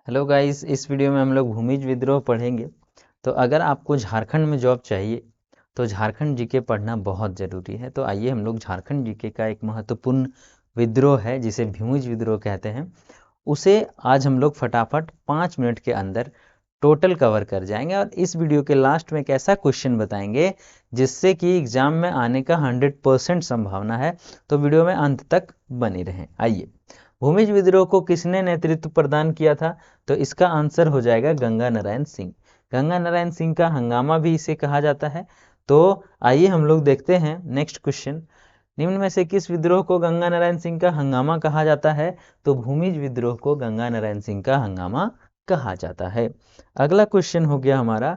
Hello guys, इस video में हम लोग भूमिज विद्रोह पढ़ेंगे। तो अगर आपको झारखंड में जॉब चाहिए तो झारखंड जीके पढ़ना बहुत ज़रूरी है। तो आइए हम लोग झारखंड जीके का एक महत्वपूर्ण विद्रोह है जिसे भूमिज विद्रोह कहते हैं, उसे आज हम लोग फटाफट 5 मिनट के अंदर टोटल कवर कर जाएंगे। और इस वीडियो के लास्ट में एक ऐसा क्वेश्चन बताएंगे जिससे कि एग्जाम में आने का 100% संभावना है। तो वीडियो में अंत तक बने रहें। आइए, भूमिज विद्रोह को किसने नेतृत्व प्रदान किया था? तो इसका आंसर हो जाएगा गंगा नारायण सिंह। गंगा नारायण सिंह का हंगामा भी इसे कहा जाता है। तो आइए हम लोग देखते हैं नेक्स्ट क्वेश्चन। निम्न में से किस विद्रोह को गंगा नारायण सिंह का हंगामा कहा जाता है? तो भूमिज विद्रोह को गंगा नारायण सिंह का हंगामा कहा जाता है। अगला क्वेश्चन हो गया हमारा,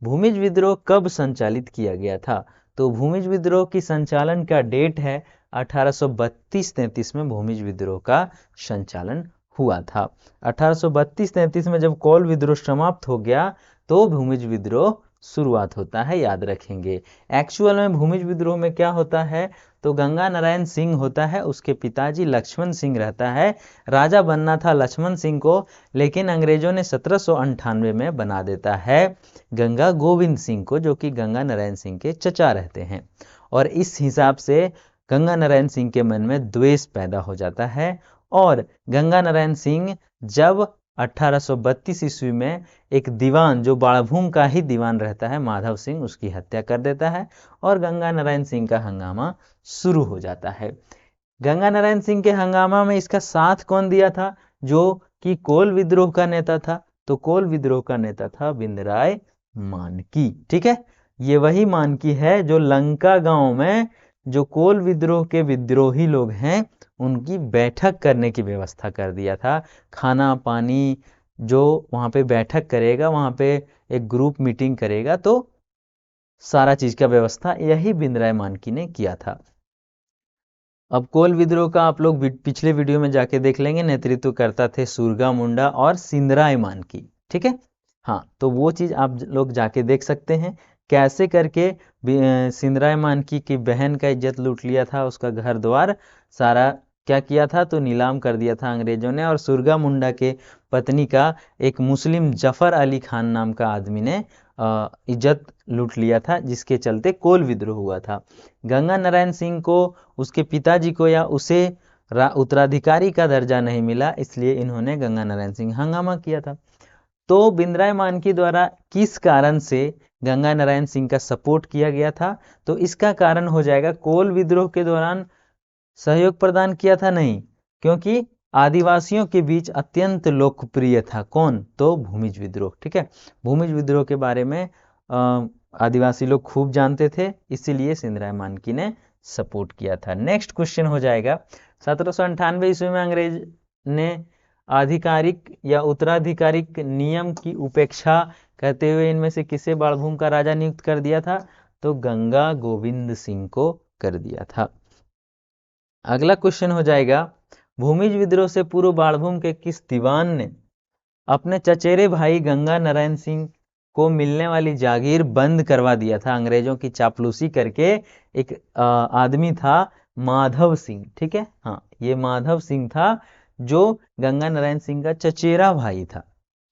भूमिज विद्रोह कब संचालित किया गया था? तो भूमिज विद्रोह की संचालन का डेट है 1832-33 में भूमिज विद्रोह का संचालन हुआ था। 1832-33 में जब कोल विद्रोह समाप्त हो गया तो भूमिज विद्रोह शुरुआत होता है, याद रखेंगे। एक्चुअल में भूमिज विद्रोह में क्या होता है? तो गंगा नारायण सिंह होता है, उसके पिताजी लक्ष्मण सिंह रहता है। राजा बनना था लक्ष्मण सिंह को, लेकिन अंग्रेजों ने 1798 में बना देता है गंगा गोविंद सिंह को, जो कि गंगा नारायण सिंह के चचा रहते हैं। और इस हिसाब से गंगा नारायण सिंह के मन में द्वेष पैदा हो जाता है और गंगा नारायण सिंह जब 1832 ईस्वी में एक दीवान, जो बाड़भूम का ही दीवान रहता है, माधव सिंह, उसकी हत्या कर देता है और गंगा नारायण सिंह का हंगामा शुरू हो जाता है। गंगा नारायण सिंह के हंगामा में इसका साथ कौन दिया था? जो कि कोल विद्रोह का नेता था। तो कोल विद्रोह का नेता था बिंदराय मानकी। ठीक है, ये वही मानकी है जो लंका गांव में जो कोल विद्रोह के विद्रोही लोग हैं उनकी बैठक करने की व्यवस्था कर दिया था। खाना पानी जो वहां पे बैठक करेगा, वहां पे एक ग्रुप मीटिंग करेगा, तो सारा चीज का व्यवस्था यही बिंदराय मानकी ने किया था। अब कोल विद्रोह का आप लोग पिछले वीडियो में जाके देख लेंगे, नेतृत्व करता थे सुरगा मुंडा और सिंदराय मानकी। ठीक है, हाँ, तो वो चीज आप लोग जाके देख सकते हैं कैसे करके सिंदराय मानकी की बहन का इज्जत लूट लिया था, उसका घर द्वार सारा क्या किया था, तो नीलाम कर दिया था अंग्रेजों ने। और सुरगा मुंडा के पत्नी का एक मुस्लिम जफर अली खान नाम का आदमी ने इज्जत लूट लिया था, जिसके चलते कोल विद्रोह हुआ था। गंगा नारायण सिंह को उसके पिताजी को या उसे उत्तराधिकारी का दर्जा नहीं मिला, इसलिए इन्होंने गंगा नारायण सिंह हंगामा किया था। तो बिंद्राय मानकी द्वारा किस कारण से गंगा नारायण सिंह का सपोर्ट किया गया था? तो इसका कारण हो जाएगा कोल विद्रोह के दौरान सहयोग प्रदान किया था? नहीं, क्योंकि आदिवासियों के बीच अत्यंत लोकप्रिय था। कौन? तो भूमिज विद्रोह। ठीक है, भूमिज विद्रोह के बारे में आदिवासी लोग खूब जानते थे, इसीलिए सिंदराय मानकी ने सपोर्ट किया था। नेक्स्ट क्वेश्चन हो जाएगा, 1798 ईस्वी में अंग्रेज ने आधिकारिक या उत्तराधिकारिक नियम की उपेक्षा करते हुए इनमें से किसे बाड़भूम का राजा नियुक्त कर दिया था? तो गंगा गोविंद सिंह को कर दिया था। अगला क्वेश्चन हो जाएगा, भूमिज विद्रोह से पूर्व बाड़भूम के किस दीवान ने अपने चचेरे भाई गंगा नारायण सिंह को मिलने वाली जागीर बंद करवा दिया था? अंग्रेजों की चापलूसी करके एक आदमी था माधव सिंह। ठीक है, हाँ, ये माधव सिंह था जो गंगा नारायण सिंह का चचेरा भाई था।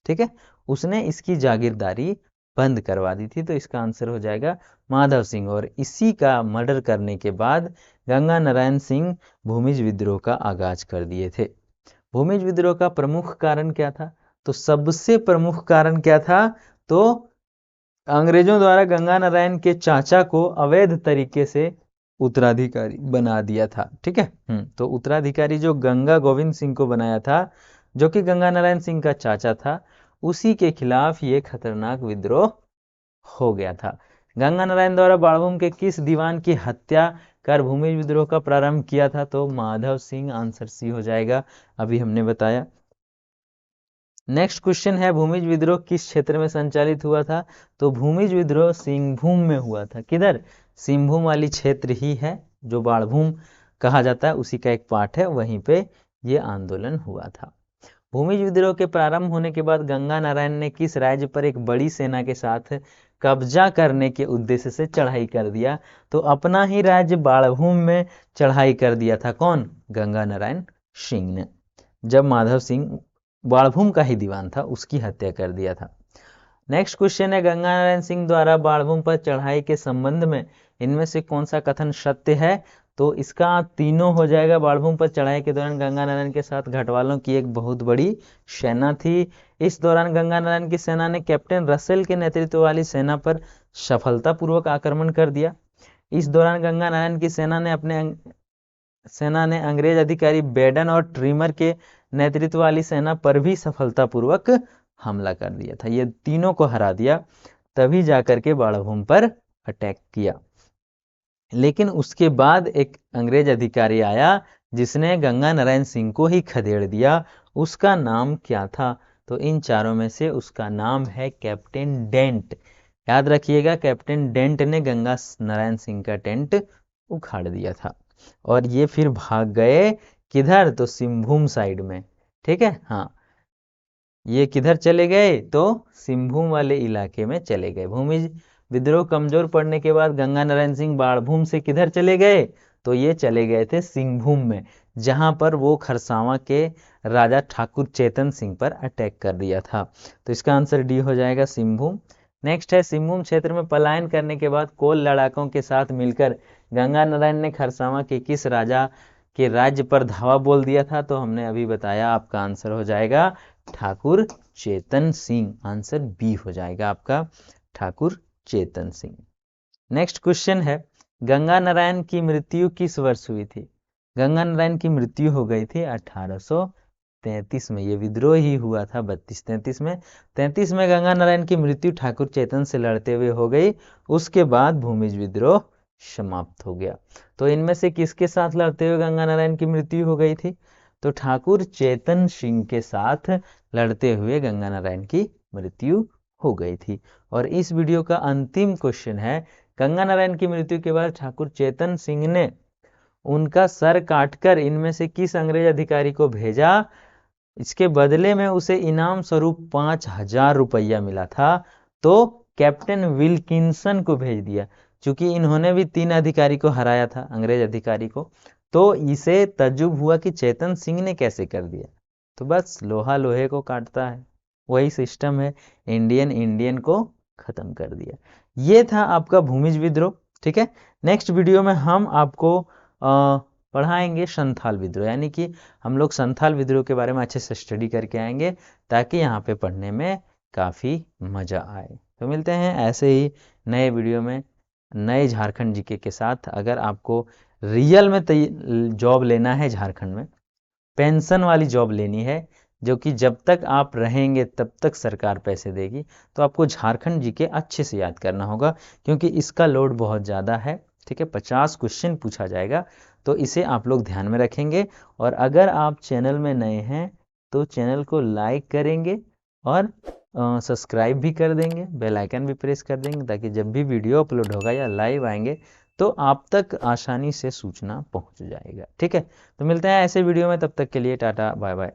ठीक है, उसने इसकी जागीरदारी बंद करवा दी थी। तो इसका आंसर हो जाएगा माधव सिंह। और इसी का मर्डर करने के बाद गंगा नारायण सिंह भूमिज विद्रोह का आगाज कर दिए थे। भूमिज विद्रोह का प्रमुख कारण क्या था? तो सबसे प्रमुख कारण क्या था? तो अंग्रेजों द्वारा गंगा नारायण के चाचा को अवैध तरीके से उत्तराधिकारी बना दिया था। ठीक है, तो उत्तराधिकारी जो गंगा गोविंद सिंह को बनाया था, जो कि गंगा नारायण सिंह का चाचा था, उसी के खिलाफ ये खतरनाक विद्रोह हो गया था। गंगा नारायण द्वारा बाड़भूम के किस दीवान की हत्या कर भूमिज विद्रोह का प्रारंभ किया था? तो माधव सिंह, आंसर सी हो जाएगा, अभी हमने बताया। नेक्स्ट क्वेश्चन है, भूमिज विद्रोह किस क्षेत्र में संचालित हुआ था? तो भूमिज विद्रोह सिंहभूम में हुआ था। किधर? सिंहभूम वाली क्षेत्र ही है, जो बाड़भूम कहा जाता है, उसी का एक पार्ट है, वहीं पे ये आंदोलन हुआ था। भूमिज विद्रोह के प्रारंभ होने के बाद गंगा नारायण ने किस राज्य पर एक बड़ी सेना के साथ कब्जा करने के उद्देश्य से चढ़ाई कर दिया? तो अपना ही राज्य बाड़भूम में चढ़ाई कर दिया था। कौन? गंगा नारायण सिंह ने। जब माधव सिंह बाणभूम का ही दीवान था, उसकी हत्या कर दिया था। नेक्स्ट क्वेश्चन है, गंगा नारायण सिंह द्वारा बाणभूम पर चढ़ाई के संबंध में इनमें से कौन सा कथन सत्य है? तो इसका तीनों हो जाएगा। बाणभूम पर चढ़ाई के दौरान गंगा नारायण के साथ घटवालों की एक बहुत बड़ी सेना थी। इस दौरान गंगा नारायण की सेना ने कैप्टन रसेल के नेतृत्व वाली सेना पर सफलतापूर्वक आक्रमण कर दिया। इस दौरान गंगा नारायण की सेना ने अंग्रेज अधिकारी बेडन और ट्रिमर के नेतृत्व वाली सेना पर भी सफलतापूर्वक हमला कर दिया था। ये तीनों को हरा दिया, तभी जाकर के बाणभूम पर अटैक किया। लेकिन उसके बाद एक अंग्रेज अधिकारी आया जिसने गंगा नारायण सिंह को ही खदेड़ दिया। उसका नाम क्या था? तो इन चारों में से उसका नाम है कैप्टन डेंट। याद रखिएगा, कैप्टन डेंट ने गंगा नारायण सिंह का टेंट उखाड़ दिया था। और ये फिर भाग गए किधर? तो सिंहभूम साइड में। ठीक है, हाँ, ये किधर चले गए? तो सिंहभूम वाले इलाके में चले गए। भूमिज विद्रोह कमजोर पड़ने के बाद गंगा नारायण सिंह बाणभूम से किधर चले गए? तो ये चले गए थे सिंहभूम में, जहां पर वो खरसावां के राजा ठाकुर चेतन सिंह पर अटैक कर दिया था। तो इसका आंसर डी हो जाएगा, सिंहभूम। नेक्स्ट है, सिंहभूम क्षेत्र में पलायन करने के बाद कोल लड़ाकों के साथ मिलकर गंगा नारायण ने खरसावां के किस राजा के राज्य पर धावा बोल दिया था? तो हमने अभी बताया, आपका आंसर हो जाएगा ठाकुर चेतन सिंह। आंसर बी हो जाएगा आपका, ठाकुर चेतन सिंह। नेक्स्ट क्वेश्चन है, गंगा नारायण की मृत्यु किस वर्ष हुई थी? गंगा नारायण की मृत्यु हो गई थी 1833 में। ये विद्रोह ही हुआ था 32-33 में। 33 में गंगा नारायण की मृत्यु ठाकुर चेतन से लड़ते हुए हो गई। उसके बाद भूमिज विद्रोह समाप्त हो गया। तो इनमें से किसके साथ लड़ते हुए गंगा नारायण की मृत्यु हो गई थी? तो ठाकुर चेतन सिंह के साथ लड़ते हुए गंगा नारायण की मृत्यु हो गई थी। और इस वीडियो का अंतिम क्वेश्चन है, गंगा नारायण की मृत्यु के बाद ठाकुर चेतन सिंह ने उनका सर काटकर इनमें से किस अंग्रेज अधिकारी को भेजा? इसके बदले में उसे इनाम स्वरूप 5000 रुपया मिला था। तो कैप्टन विल्किंसन को भेज दिया। चूंकि इन्होंने भी 3 अधिकारी को हराया था, अंग्रेज अधिकारी को, तो इसे तज्जुब हुआ कि चेतन सिंह ने कैसे कर दिया। तो बस लोहा लोहे को काटता है, वही सिस्टम है, इंडियन को खत्म कर दिया। ये था आपका भूमिज विद्रोह। ठीक है, नेक्स्ट वीडियो में हम आपको पढ़ाएंगे संथाल विद्रोह, यानी कि हम लोग संथाल विद्रोह के बारे में अच्छे से स्टडी करके आएंगे, ताकि यहाँ पे पढ़ने में काफ़ी मज़ा आए। तो मिलते हैं ऐसे ही नए वीडियो में नए झारखंड जीके के साथ। अगर आपको रियल में जॉब लेना है झारखंड में, पेंशन वाली जॉब लेनी है, जो कि जब तक आप रहेंगे तब तक सरकार पैसे देगी, तो आपको झारखंड जीके अच्छे से याद करना होगा, क्योंकि इसका लोड बहुत ज़्यादा है। ठीक है, 50 क्वेश्चन पूछा जाएगा, तो इसे आप लोग ध्यान में रखेंगे। और अगर आप चैनल में नए हैं तो चैनल को लाइक करेंगे और सब्सक्राइब भी कर देंगे, बेल आइकन भी प्रेस कर देंगे, ताकि जब भी वीडियो अपलोड होगा या लाइव आएंगे तो आप तक आसानी से सूचना पहुंच जाएगा। ठीक है, तो मिलते हैं ऐसे वीडियो में, तब तक के लिए टाटा बाय बाय।